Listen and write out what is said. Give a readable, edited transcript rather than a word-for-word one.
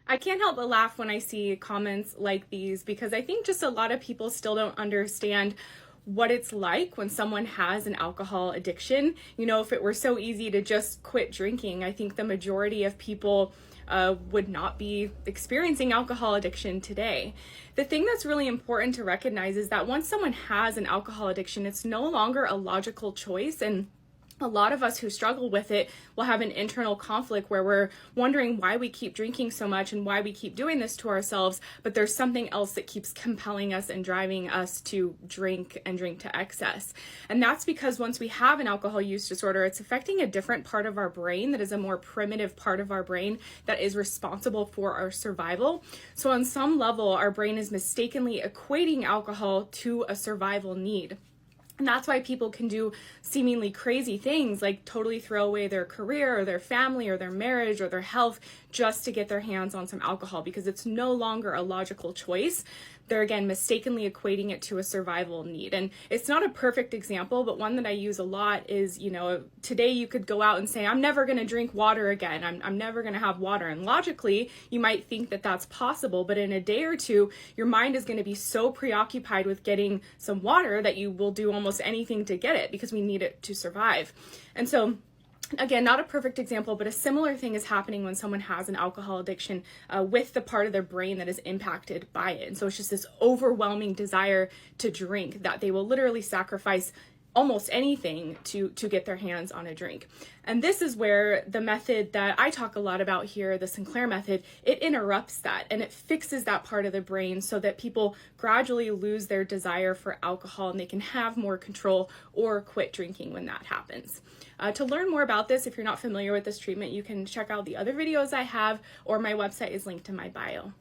I can't help but laugh when I see comments like these because I think just a lot of people still don't understand what it's like when someone has an alcohol addiction. You know, if it were so easy to just quit drinking, I think the majority of people would not be experiencing alcohol addiction today. The thing that's really important to recognize is that once someone has an alcohol addiction, it's no longer a logical choice, and a lot of us who struggle with it will have an internal conflict where we're wondering why we keep drinking so much and why we keep doing this to ourselves, but there's something else that keeps compelling us and driving us to drink and drink to excess. And that's because once we have an alcohol use disorder, it's affecting a different part of our brain that is a more primitive part of our brain that is responsible for our survival. So on some level, our brain is mistakenly equating alcohol to a survival need. And that's why people can do seemingly crazy things like totally throw away their career or their family or their marriage or their health just to get their hands on some alcohol, because it's no longer a logical choice. They're again mistakenly equating it to a survival need. And it's not a perfect example, but one that I use a lot is, you know, today you could go out and say, I'm never going to drink water again. I'm never going to have water. And logically, you might think that that's possible, but in a day or two, your mind is going to be so preoccupied with getting some water that you will do almost anything to get it because we need it to survive. And so again, not a perfect example, but a similar thing is happening when someone has an alcohol addiction with the part of their brain that is impacted by it. And so it's just this overwhelming desire to drink that they will literally sacrifice almost anything to get their hands on a drink. And this is where the method that I talk a lot about here, the Sinclair Method, it interrupts that and it fixes that part of the brain so that people gradually lose their desire for alcohol and they can have more control or quit drinking when that happens. To learn more about this, if you're not familiar with this treatment, you can check out the other videos I have, or my website is linked in my bio.